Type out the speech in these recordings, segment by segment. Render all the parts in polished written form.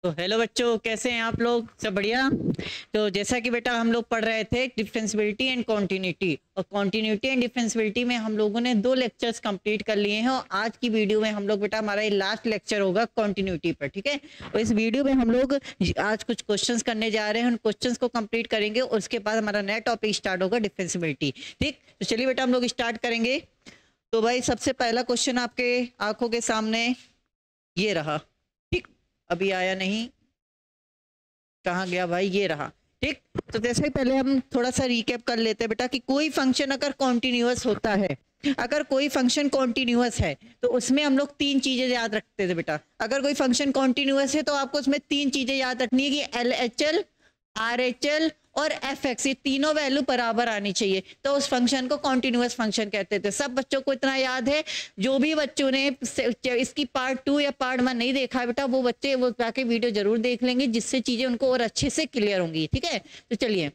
तो हेलो बच्चों, कैसे हैं आप लोग? सब बढ़िया। तो जैसा कि बेटा हम लोग पढ़ रहे थे डिफरेंशियबिलिटी एंड कॉन्टिन्यूटी, और कॉन्टिन्यूटी एंड डिफरेंशियबिलिटी में हम लोगों ने 2 लेक्चर्स कंप्लीट कर लिए हैं। और आज की वीडियो में हम लोग बेटा हमारा ये लास्ट लेक्चर होगा कॉन्टिन्यूटी पर, ठीक है। और इस वीडियो में हम लोग आज कुछ क्वेश्चंस करने जा रहे हैं, उन क्वेश्चंस को कंप्लीट करेंगे और उसके बाद हमारा नया टॉपिक स्टार्ट होगा डिफरेंशियबिलिटी। ठीक, तो चलिए बेटा हम लोग स्टार्ट करेंगे। तो भाई सबसे पहला क्वेश्चन आपके आंखों के सामने ये रहा। ठीक, अभी आया नहीं, कहाँ गया भाई, ये रहा। ठीक, तो जैसे ही पहले हम थोड़ा सा रिकैप कर लेते हैं बेटा कि कोई फंक्शन अगर कॉन्टिन्यूअस होता है, अगर कोई फंक्शन कॉन्टिन्यूअस है तो उसमें हम लोग 3 चीजें याद रखते थे बेटा। अगर कोई फंक्शन कॉन्टिन्यूअस है तो आपको उसमें 3 चीजें याद रखनी है कि LHL, RHL और FX, ये तीनों वैल्यू बराबर आनी चाहिए, तो उस फंक्शन को कॉन्टिन्यूअस फंक्शन कहते थे। सब बच्चों को इतना याद है? जो भी बच्चों ने इसकी पार्ट 2 या पार्ट 1 नहीं देखा है बेटा, वो बच्चे वो जाके वीडियो जरूर देख लेंगे, जिससे चीजें उनको और अच्छे से क्लियर होंगी। ठीक है, तो चलिए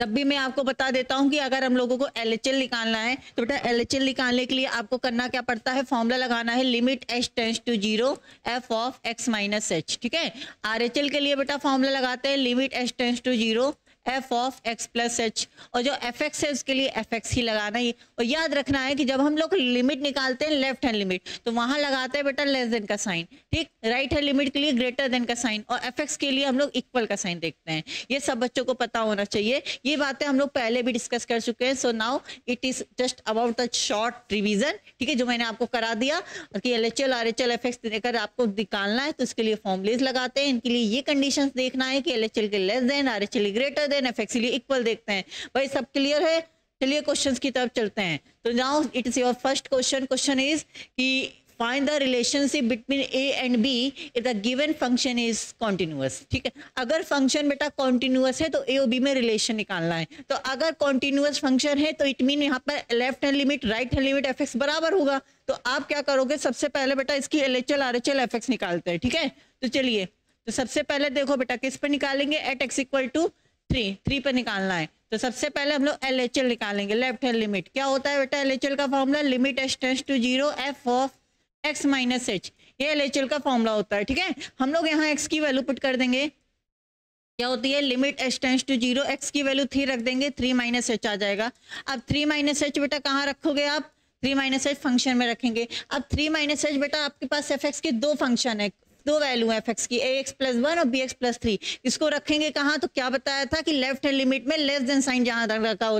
तब भी मैं आपको बता देता हूं कि अगर हम लोगों को LHL निकालना है तो बेटा LHL निकालने के लिए आपको करना क्या पड़ता है, फॉर्मूला लगाना है limit h tends to 0 f of x minus h। ठीक है, RHL के लिए बेटा फॉर्मूला लगाते हैं limit h tends to 0 f of x plus h, और जो fx है उसके लिए fx ही लगाना है। और याद रखना है कि जब हम लोग लिमिट निकालते हैं लेफ्ट हैंड लिमिट, तो वहां लगाते हैं बेटा लेस देन का साइन। ठीक, राइट हैंड लिमिट के लिए ग्रेटर देन का साइन, और fx के लिए हम लोग इक्वल का साइन देखते हैं। ये सब बच्चों को पता होना चाहिए। ये बातें हम लोग पहले भी डिस्कस कर चुके हैं। So now it is just about the short revision, ठीक है, जो मैंने आपको करा दिया कि LHL RHL FX देकर आपको निकालना है तो इसके लिए फॉर्मूलेज लगाते हैं। इनके लिए ये कंडीशंस देखना है कि LHL के less than, RHL greater than, FX के लिए इक्वल देखते हैं। भाई सब क्लियर है? चलिए क्वेश्चंस की तरफ चलते हैं। तो now it is your first question. Question is कि find the relationship between a and b if the given function is continuous। ठीक है, अगर फंक्शन बेटा कॉन्टिन्यूअस है तो a और b में रिलेशन निकालना है। तो अगर कॉन्टिन्यूअस फंक्शन है तो इट मीन यहाँ पर left hand limit right hand limit fx बराबर होगा। तो आप क्या करोगे, सबसे पहले बेटा इसकी LHL RHL FX निकालते हैं। ठीक है, तो चलिए, तो सबसे पहले देखो बेटा किस पर निकालेंगे, एट x इक्वल टू 3 पर निकालना है। तो सबसे पहले हम लोग LHL निकालेंगे लेफ्ट हैंड लिमिट। क्या होता है बेटा LHL का formula, limit h tends to 0 f of x minus h, ये LHL का फॉर्मूला होता है। ठीक है, हम लोग यहाँ x की वैल्यू पुट कर देंगे। क्या होती है, limit h tends to 0, x की वैल्यू 3 रख देंगे, 3 माइनस h आ जाएगा। अब 3 माइनस h बेटा कहाँ रखोगे आप, 3 माइनस h फंक्शन में रखेंगे। अब 3 माइनस h बेटा आपके पास fx के 2 फंक्शन है, 2 वैल्यू है fx की, ax प्लस 1 और bx प्लस 3। इसको रखेंगे कहाँ, तो क्या बताया था कि लेफ्ट हैंड लिमिट में लेस देन साइन जहां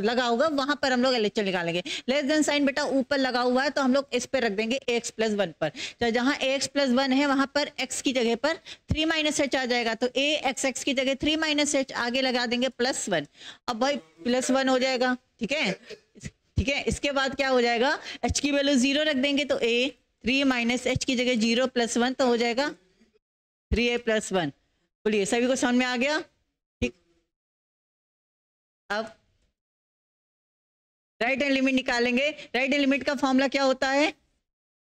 लगा होगा वहां पर हम लोग LHL निकालेंगे। लेस देन साइन बेटा ऊपर लगा हुआ है तो हम लोग इस पे रख देंगे ax प्लस 1 पर। तो जहां ax प्लस 1 है वहां पर x की जगह पर 3 माइनस h आ जाएगा, तो ax की जगह 3 माइनस h आगे लगा देंगे प्लस 1। अब भाई प्लस 1 हो जाएगा। ठीक है, ठीक है, इसके बाद क्या हो जाएगा, h की वैल्यू 0 रख देंगे तो a, 3 माइनस h की जगह 0 प्लस 1 तो हो जाएगा 3a प्लस 1। बोलिए सभी को समझ में आ गया? ठीक, अब राइट हैंड लिमिट निकालेंगे। राइट हैंड लिमिट का फॉर्मूला क्या होता है,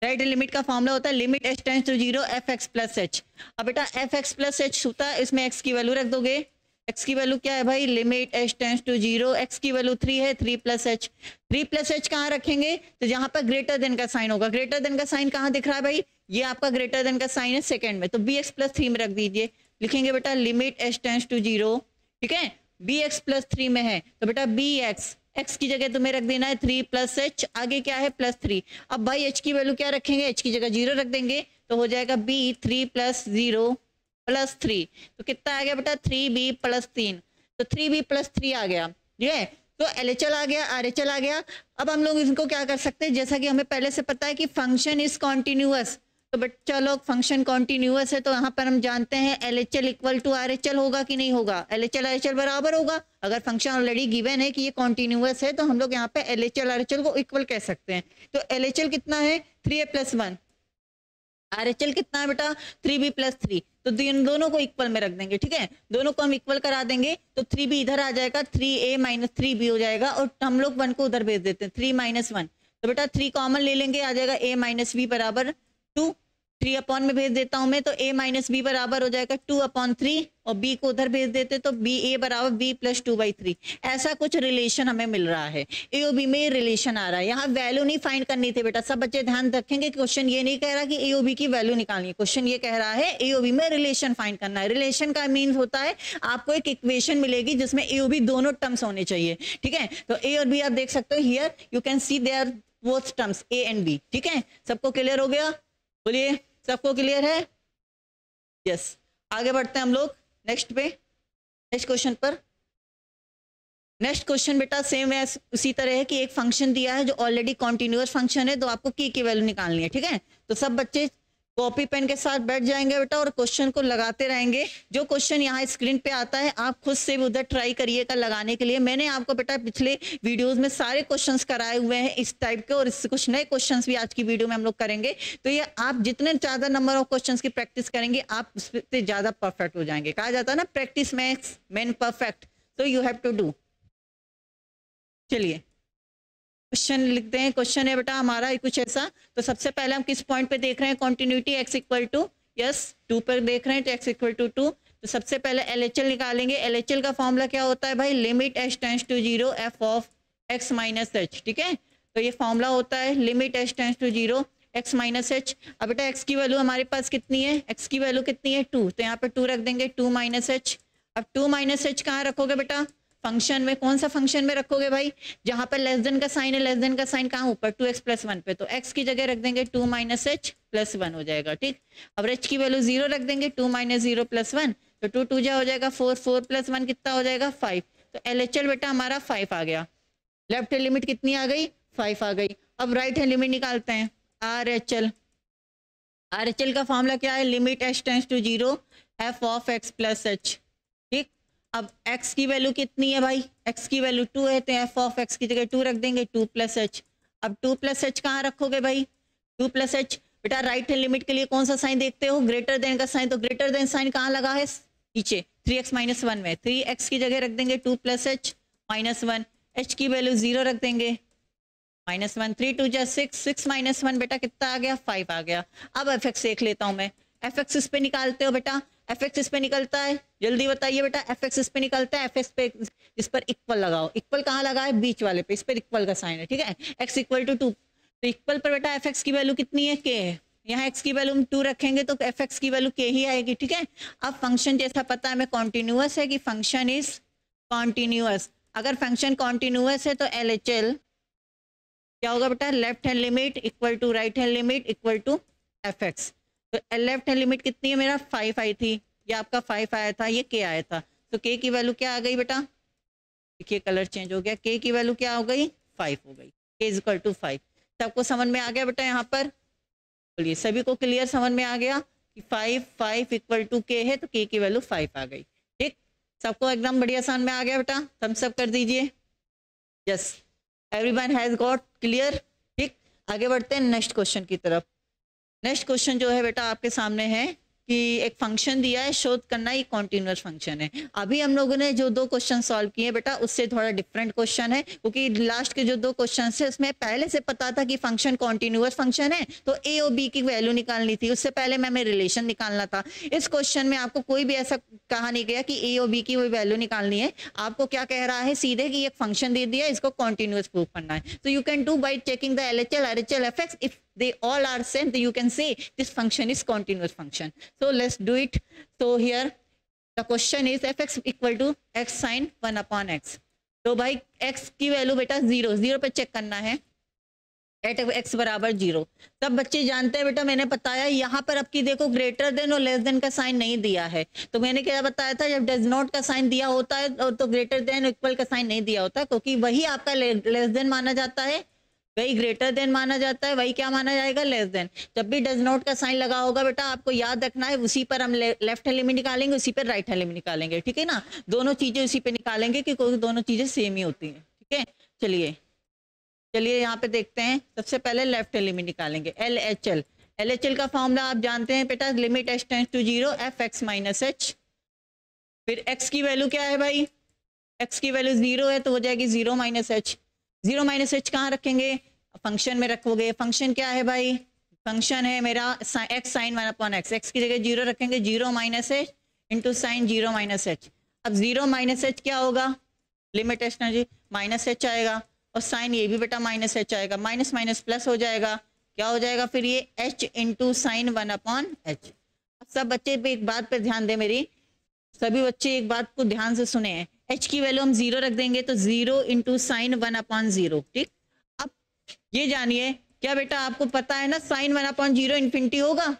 राइट हैंड लिमिट का फॉर्मूला होता है limit h tends to 0 fx plus h। अब बेटा fx प्लस h होता है, इसमें x की वैल्यू रख दोगे। x की वैल्यू क्या है भाई, limit h tends to 0, x की वैल्यू 3 है, 3 प्लस h। 3 प्लस h कहाँ रखेंगे, तो जहां पर ग्रेटर देन का साइन होगा। ग्रेटर देन का साइन कहाँ दिख रहा है भाई, ये आपका ग्रेटर देन का साइन है सेकंड में, तो bx प्लस 3 में रख दीजिए। लिखेंगे बेटा लिमिट h टेंड्स टू 0, ठीक है, bx प्लस 3 में है तो बेटा bx, x की जगह तुम्हें रख देना है 3 प्लस h, आगे क्या है प्लस 3। अब भाई h की वैल्यू क्या रखेंगे, h की जगह 0 रख देंगे तो हो जाएगा b 3 प्लस 0 प्लस 3। तो कितना आ गया बेटा 3b प्लस 3, तो 3b प्लस 3 आ गया। ठीक है, तो LHL आ गया, RHL आ गया। अब हम लोग इनको क्या कर सकते हैं, जैसा कि हमें पहले से पता है कि फंक्शन इज कॉन्टिन्यूअस, तो बच्चा लोग फंक्शन कॉन्टिन्यूअस है तो यहाँ पर हम जानते हैं LHL इक्वल टू RHL होगा कि नहीं होगा, LHL RHL बराबर होगा। अगर फंक्शन ऑलरेडी गिवन है कि ये कॉन्टिन्यूअस है तो हम लोग यहाँ पे LHL RHL को इक्वल कह सकते हैं। तो LHL कितना है 3a प्लस 1, RHL कितना है बेटा 3b प्लस 3, तो दोनों को इक्वल में रख देंगे। ठीक है, दोनों को हम इक्वल करा देंगे तो 3b इधर आ जाएगा, 3a माइनस 3b हो जाएगा, और हम लोग 1 को उधर भेज देते हैं, 3 माइनस 1, तो बेटा 3 कॉमन ले लेंगे, आ जाएगा a माइनस b बराबर 2। 3 में भेज देता हूं मैं तो a माइनस बी बराबर हो जाएगा 2/3 और b को उधर भेज देते तो b a बराबर b प्लस 2/3। ऐसा कुछ रिलेशन हमें मिल रहा है, a और b में ये रिलेशन आ रहा है। यहाँ वैल्यू नहीं फाइंड करनी थी बेटा, सब बच्चे ध्यान रखेंगे। क्वेश्चन ये नहीं कह रहा कि a और b की वैल्यू निकालनी है, क्वेश्चन ये कह रहा है a और b में रिलेशन फाइंड करना है। रिलेशन का मीन होता है आपको एक इक्वेशन मिलेगी जिसमें a और b दोनों टर्म्स होने चाहिए, ठीक है। तो a और b आप देख सकते हो, here you can see they are both terms a and b, ठीक है। सबको क्लियर हो गया? बोलिए, सबको क्लियर है? यस, आगे बढ़ते हैं हम लोग नेक्स्ट पे, नेक्स्ट क्वेश्चन पर। नेक्स्ट क्वेश्चन बेटा सेम है, उसी तरह है कि एक फंक्शन दिया है जो ऑलरेडी कॉन्टिन्यूअस फंक्शन है, तो आपको की वैल्यू निकालनी है, ठीक है। तो सब बच्चे कॉपी पेन के साथ बैठ जाएंगे बेटा और क्वेश्चन को लगाते रहेंगे। जो क्वेश्चन यहाँ स्क्रीन पे आता है आप खुद से भी उधर ट्राई करिएगा लगाने के लिए। मैंने आपको बेटा पिछले वीडियोस में सारे क्वेश्चंस कराए हुए हैं इस टाइप के, और इससे कुछ नए क्वेश्चंस भी आज की वीडियो में हम लोग करेंगे। तो ये आप जितने ज्यादा नंबर ऑफ क्वेश्चंस की प्रैक्टिस करेंगे आप उससे ज्यादा परफेक्ट हो जाएंगे। कहा जाता है ना, प्रैक्टिस मेक्स मैन परफेक्ट, तो यू हैव टू डू। चलिए क्वेश्चन लिखते हैं। क्वेश्चन है बेटा हमारा कुछ ऐसा, तो सबसे पहले हम किस पॉइंट पे देख रहे हैं, कॉन्टिन्यूटी x इक्वल टू 2 पर देख रहे हैं, तो x इक्वल टू 2। तो सबसे पहले LHL निकालेंगे। LHL का फॉर्मूला क्या होता है भाई, limit h tends to 0 f of x minus h, ठीक है। तो ये फॉर्मूला होता है limit h tends to 0 x minus h। अब बेटा x की वैल्यू हमारे पास कितनी है, x की वैल्यू कितनी है 2, तो यहाँ पे 2 रख देंगे, 2 माइनस h। अब 2 माइनस h कहाँ रखोगे बेटा, फंक्शन में। कौन सा फंक्शन में रखोगे भाई, जहां पर लेस देन का साइन है, लेस देन का साइन कहाँ ऊपर 2x प्लस 1 पे, तो x की जगह रख देंगे 2 माइनस h प्लस 1 हो जाएगा, ठीक। अब h की वैल्यू 0 रख देंगे, 2 माइनस 0 प्लस 1, तो 2 2 जा हो जाएगा 4, 4 प्लस 1 कितना हो जाएगा 5। तो LHL बेटा हमारा 5 आ गया। लेफ्ट हैंड लिमिट कितनी आ गई, 5 आ गई। अब राइट हैंड लिमिट निकालते हैं, RHL। RHL का फॉर्मूला क्या है, limit h tends to 0 f of x plus h, ठीक। अब x की वैल्यू कितनी है भाई, x की वैल्यू 2 है, तो f ऑफ x की जगह 2 रख देंगे, 2 प्लस h। अब 2 प्लस h कहाँ रखोगे भाई, 2 प्लस h बेटा राइट हैंड लिमिट के लिए कौन सा साइन देखते हो, ग्रेटर देन का साइन, तो ग्रेटर देन साइन कहाँ लगा है, नीचे 3x माइनस 1 में, 3x की जगह रख देंगे 2 प्लस h माइनस 1, h की वैल्यू 0 रख देंगे, माइनस 1, 3 2 जा 6, 6 माइनस 1 बेटा कितना आ गया, 5 आ गया। अब fx देख लेता हूं मैं, fx इस पे निकालते हो बेटा, fx इस पे निकलता है, जल्दी बताइए बेटा, fx इस पे निकलता है, fx पे इस पर इक्वल लगाओ, इक्वल कहाँ लगा है, बीच वाले पे, इस पर इक्वल का साइन है, ठीक है। x इक्वल टू 2, तो इक्वल पर बेटा fx की वैल्यू कितनी है, k है, यहाँ x की वैल्यू हम 2 रखेंगे तो fx की वैल्यू k ही आएगी, ठीक है। अब फंक्शन जैसा पता है हमें कॉन्टिन्यूअस है कि फंक्शन इज कॉन्टिन्यूअस। अगर फंक्शन कॉन्टिन्यूअस है तो LHL क्या होगा बेटा, left hand limit equal to right hand limit equal to fx। तो लेफ्ट हैंड लिमिट कितनी है मेरा 5 आई थी, ये आपका 5 आया था, ये k आया था, तो k की वैल्यू क्या आ गई बेटा, देखिए कलर चेंज हो गया, k की वैल्यू क्या हो गई 5 हो गई, k इज इक्वल टू 5। सबको समझ में आ गया बेटा, यहाँ पर बोलिए सभी को क्लियर समझ में आ गया कि 5 इक्वल टू k है, तो k की वैल्यू 5 आ गई, ठीक। सबको एकदम बढ़िया समझ में आ गया बेटा, थम्स अप कर दीजिए, yes everyone has got clear, ठीक। आगे बढ़ते हैं नेक्स्ट क्वेश्चन की तरफ। नेक्स्ट क्वेश्चन जो है बेटा आपके सामने है कि एक फंक्शन दिया है, शोध करना ये कॉन्टिन्यूअस फंक्शन है। अभी हम लोगों ने जो 2 क्वेश्चन सॉल्व किए बेटा उससे थोड़ा डिफरेंट क्वेश्चन है, क्योंकि लास्ट के जो 2 क्वेश्चन है उसमें पहले से पता था कि फंक्शन कॉन्टिन्यूअस फंक्शन है, तो a और b की वैल्यू निकालनी थी, उससे पहले में हमें रिलेशन निकालना था। इस क्वेश्चन में आपको कोई भी ऐसा कहा नहीं गया कि a और b की वैल्यू निकालनी है, आपको क्या कह रहा है सीधे कि एक फंक्शन दे दिया, इसको कॉन्टिन्यूअस प्रूव करना है। तो you can do by checking the LHL, RHL, fx, if they all are same, then you can say this function is continuous function. So let's do it. So here the question is fx equal to x sin 1 upon x. तो भाई x की value बेटा 0 पे check करना है, eight x बराबर 0। तब बच्चे जानते हैं बेटा, मैंने बताया यहाँ पर आपकी देखो ग्रेटर देन और लेस देन का साइन नहीं दिया है, तो मैंने क्या बताया था, जब डज नॉट का साइन दिया होता है तो ग्रेटर देन इक्वल का साइन नहीं दिया होता, क्योंकि वही आपका लेस देन माना जाता है, वही ग्रेटर देन माना जाता है, वही क्या माना जाएगा, लेस देन। जब भी डज नॉट का साइन लगा होगा बेटा आपको याद रखना है, उसी पर हम लेफ्ट हैंड लिमिट निकालेंगे, उसी पर राइट हैंड लिमिट निकालेंगे, ठीक है ना। दोनों चीजें उसी पे निकालेंगे क्योंकि दोनों चीजें सेम ही होती हैं, ठीक है। चलिए यहाँ पे देखते हैं, सबसे पहले लेफ्ट हैंड लिमिट निकालेंगे, LHL। LHL का फॉर्मूला आप जानते हैं बेटा, limit h tends to 0 fx minus h। फिर x की वैल्यू क्या है भाई, x की वैल्यू 0 है तो हो जाएगी 0 माइनस h। 0 माइनस h कहाँ रखेंगे, फंक्शन में रखोगे, फंक्शन क्या है भाई, फंक्शन है मेरा एक्स साइन 1/x, एक्स की जगह 0 रखेंगे, 0 minus H into sine 0 minus H. अब 0 माइनस एच क्या होगा, लिमिट एच ना जी, माइनस एच आएगा, और साइन ये भी बेटा माइनस एच आएगा, माइनस माइनस प्लस हो जाएगा, क्या हो जाएगा फिर ये एच इंटू साइन 1/h। सब बच्चे पे एक बात पे ध्यान दें, मेरी सभी बच्चे एक बात को ध्यान से सुने हैं, h की वैल्यू हम 0 रख देंगे तो 0 इंटू साइन 1/0, ठीक। अब ये जानिए, क्या बेटा आपको पता है ना साइन 1/0 इन्फिनिटी होगा,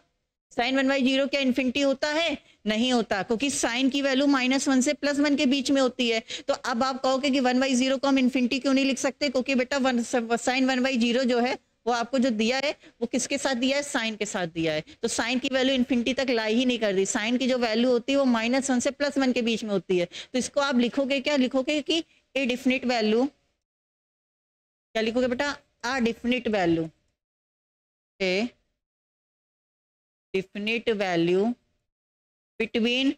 साइन 1/0 क्या इन्फिनिटी होता है, नहीं होता, क्योंकि साइन की वैल्यू -1 से +1 के बीच में होती है। तो अब आप कहोगे कि 1/0 को हम इन्फिनिटी क्यों नहीं लिख सकते, क्योंकि बेटा साइन 1/0 जो है वो आपको जो दिया है वो किसके साथ दिया है, साइन के साथ दिया है, तो साइन की वैल्यू इन्फिनिटी तक लाई ही नहीं कर दी, साइन की जो वैल्यू होती है वो -1 से +1 के बीच में होती है। तो इसको आप लिखोगे क्या, लिखोगे कि ए डिफिनिट वैल्यू, क्या लिखोगे बेटा, a definite value, a definite value between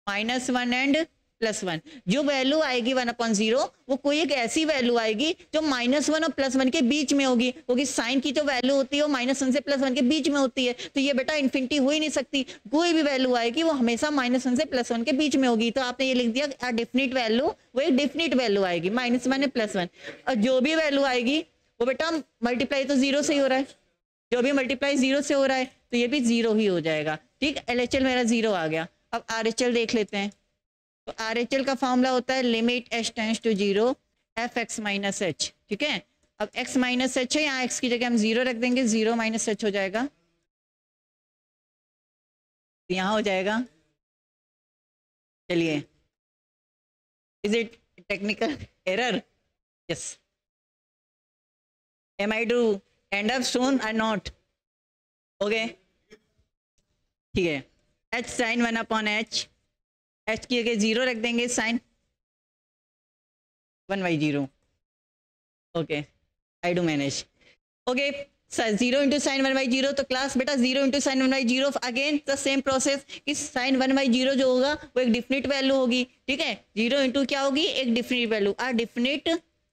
-1 and +1। जो वैल्यू आएगी 1/0 वो कोई एक ऐसी वैल्यू आएगी जो -1 और +1 के बीच में होगी, क्योंकि साइन की जो वैल्यू होती है वो -1 से +1 के बीच में होती है, तो ये बेटा इन्फिनिटी हो ही नहीं सकती, कोई भी वैल्यू आएगी वो हमेशा -1 से +1 के बीच में होगी। तो आपने ये लिख दिया डेफिनिट वैल्यू, वो एक डेफिनिट वैल्यू आएगी -1 +1, और जो भी वैल्यू आएगी वो बेटा मल्टीप्लाई तो 0 से ही हो रहा है, जो भी मल्टीप्लाई 0 से हो रहा है तो ये भी 0 ही हो जाएगा, ठीक। LHL मेरा 0 आ गया। अब RHL देख लेते हैं, तो RHL का फॉर्मूला होता है limit h tends to 0 fx minus h, ठीक है। अब x माइनस h है, यहाँ x की जगह हम 0 रख देंगे, 0 माइनस h हो जाएगा, यहाँ हो जाएगा। चलिए, is it technical error, yes, am I to end up soon or not, okay, ठीक है। h साइन 1/h, h की जगह 0 रख देंगे, sine 1/0, okay, I do manage, okay. 0 into sine 1/0, तो क्लास बेटा 0 into sine 1/0, again the same process कि sine 1/0 जो होगा वो एक डिफिनिट वैल्यू होगी, ठीक है। 0 इंटू क्या होगी, एक डिफिनिट वैल्यू, आ डिफिनिट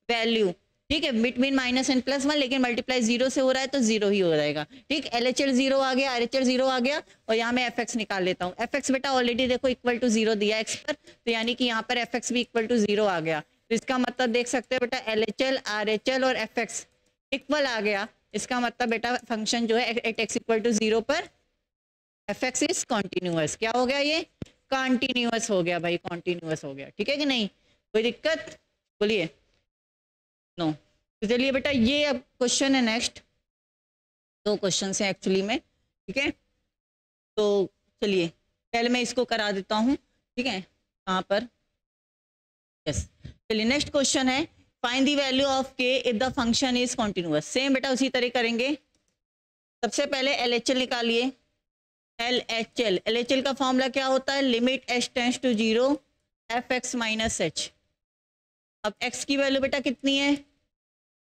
वैल्यू, ठीक है, बिटवीन -n +1, लेकिन मल्टीप्लाई 0 से हो रहा है तो 0 ही हो जाएगा, ठीक। LHL 0 आ गया, RHL 0 आ गया, और यहाँ मैं fx निकाल लेता हूँ। fx बेटा ऑलरेडी देखो इक्वल टू 0 दिया x पर, तो यानी कि यहाँ पर fx भी इक्वल टू 0 आ गया, तो इसका मतलब देख सकते हो बेटा LHL RHL और fx इक्वल आ गया, इसका मतलब बेटा फंक्शन जो है एट x इक्वल टू 0 पर fx इज कॉन्टिन्यूअस, क्या हो गया, ये कॉन्टिन्यूअस हो गया भाई, कॉन्टिन्यूअस हो गया, ठीक है कि नहीं, कोई दिक्कत, बोलिए नो। तो चलिए बेटा ये अब क्वेश्चन है नेक्स्ट, 2 क्वेश्चन है एक्चुअली में, ठीक है। तो चलिए पहले मैं इसको करा देता हूँ, ठीक है, कहाँ पर, यस। चलिए नेक्स्ट क्वेश्चन है, find the value of k if the function is continuous. Same बेटा उसी तरह करेंगे, सबसे पहले LHL निकालिए, LHL का फॉर्मूला क्या होता है, limit h tends to 0 fx minus h। अब x की वैल्यू बेटा कितनी है,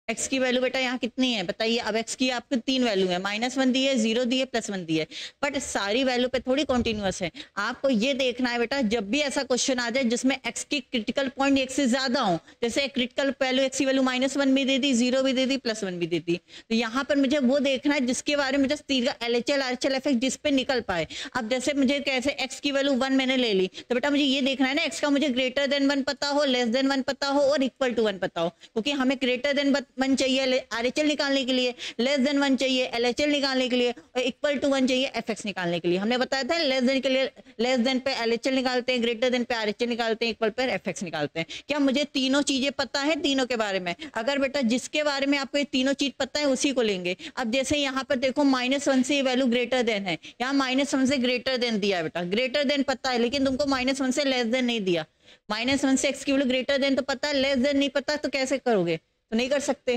x की वैल्यू बेटा यहाँ कितनी है बताइए। अब x की आपको 3 वैल्यू है, -1 दी है, 0 दी है, +1 दी है, बट सारी वैल्यू पे थोड़ी कॉन्टिन्यूअस है। आपको ये देखना है बेटा, जब भी ऐसा क्वेश्चन आ जाए जिसमें x की क्रिटिकल पॉइंट 1 से ज्यादा हो, जैसे क्रिटिकल वैल्यू x की वैल्यू -1 भी दे दी, 0 भी दे दी, +1 भी दे दी, तो यहाँ पर मुझे वो देखना है जिसके बारे में जस्ट LHL RHL FX जिस पे निकल पाए। अब जैसे मुझे कैसे x की वैल्यू 1 मैंने ले ली, तो बेटा मुझे ये देखना है ना x का मुझे ग्रेटर देन 1 पता हो, लेस देन 1 पता हो, और इक्वल टू 1 पता हो, क्योंकि हमें ग्रेटर देन 1 चाहिए RHL निकालने के लिए, लेस देन 1 चाहिए LHL निकालने के लिए, और इक्वल टू 1 चाहिए FX निकालने के लिए। हमने बताया था लेस देन के लिए लेस देन पे LHL निकालते हैं, ग्रेटर देन पे RHL निकालते हैं, इक्वल पर FX निकालते हैं। क्या मुझे तीनों चीजें पता है, तीनों के बारे में? अगर बेटा जिसके बारे में आपको ये तीनों चीज पता है उसी को लेंगे। अब जैसे यहाँ पर देखो -1 से ये वैल्यू ग्रेटर देन है, यहाँ -1 से ग्रेटर देन दिया है बेटा, ग्रेटर देन पता है लेकिन तुमको -1 से लेस देन नहीं दिया। -1 से x की वैल्यू ग्रेटर देन तो पता है, लेस देन नहीं पता, तो कैसे करोगे? तो नहीं कर सकते,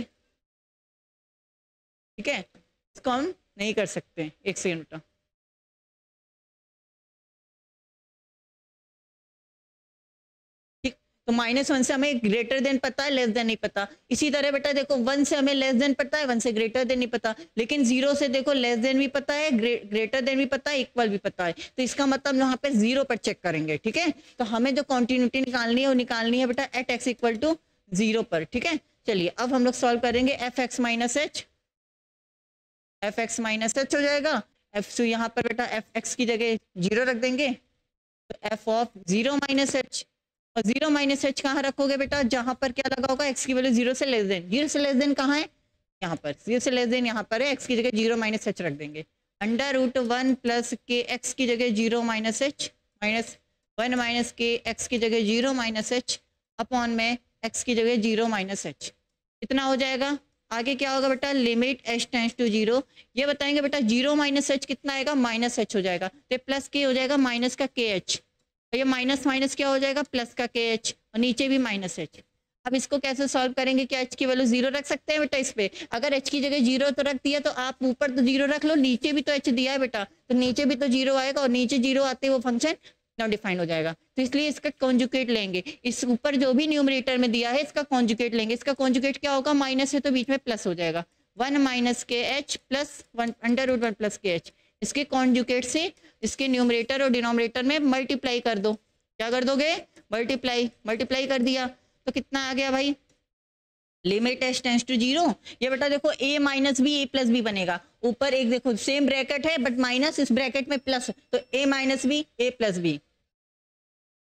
ठीक है, इसको हम नहीं कर सकते। एक सेकंड बेटा, ठीक, तो -1 से हमें ग्रेटर देन पता है, लेस देन नहीं पता। इसी तरह बेटा देखो 1 से हमें लेस देन पता है, 1 से ग्रेटर देन नहीं पता, लेकिन 0 से देखो लेस देन भी पता है, ग्रेटर देन भी पता है, इक्वल भी पता है, तो इसका मतलब यहाँ पे 0 पर चेक करेंगे, ठीक है। तो हमें जो कॉन्टिन्यूटी निकालनी है वो निकालनी है बेटा एट x इक्वल टू 0 पर, ठीक है। चलिए अब हम लोग सॉल्व करेंगे fx minus h, F x minus H हो जाएगा। एफ यहाँ पर बेटा एफ एक्स की जगह 0 रख देंगे, तो एफ ऑफ 0 माइनस एच। और 0 माइनस एच कहाँ रखोगे बेटा, जहां पर क्या लगा होगा, एक्स की वैल्यू 0 से लेस देन। 0 से लेस देन कहाँ है, यहाँ पर 0 से लेस देन यहाँ पर है, एक्स की जगह 0 माइनस एच रख देंगे। अंडर रूट 1 प्लस के एक्स की जगह 0 माइनस एच, माइनस 1 माइनस के एक्स की जगह 0 माइनस एच अपॉन में एक्स की जगह 0 माइनस एच। कितना हो जाएगा, आगे क्या होगा बेटा, लिमिट एच टेंड्स टू 0। ये बताएंगे बेटा 0 माइनस एच कितना आएगा, माइनस एच हो जाएगा, तो प्लस के हो जाएगा माइनस का के एच। ये माइनस माइनस क्या हो जाएगा, प्लस का के एच, और नीचे भी माइनस एच। अब इसको कैसे सॉल्व करेंगे, क्या एच की वैल्यू 0 रख सकते हैं बेटा इस पे। अगर एच की जगह 0 तो रख दिया, तो आप ऊपर तो 0 रख लो, नीचे भी तो एच दिया है बेटा, तो नीचे भी तो 0 आएगा, और नीचे 0 आते वो फंक्शन नॉट डिफाइंड हो जाएगा। तो इसलिए इसका कॉन्जुगेट लेंगे, इस ऊपर जो भी न्यूमरेटर में दिया है इसका कॉन्जुगेट लेंगे। इसका कॉन्जुगेट क्या होगा, माइनस है तो बीच में प्लस हो जाएगा, 1 minus k h plus 1 under root 1 plus k h. इसके कॉन्जुगेट से इसके न्यूमरेटर और डिनोमिनेटर में मल्टीप्लाई कर दो। क्या कर दोगे, मल्टीप्लाई, मल्टीप्लाई कर दिया तो कितना आ गया भाई, लिमिट एच टेंड्स टू 0। ये बेटा देखो a minus b a plus b बनेगा, ऊपर एक देखो सेम ब्रैकेट है बट माइनस, इस ब्रैकेट में प्लस, तो a minus b a plus b.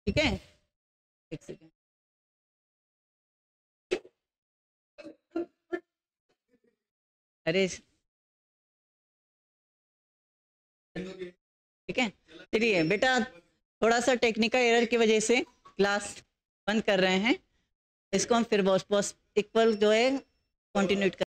ठीक है, एक सेकेंड, अरे ठीक है, चलिए बेटा थोड़ा सा टेक्निकल एरर की वजह से क्लास बंद कर रहे हैं, इसको हम फिर बॉस इक्वल जो है कंटिन्यू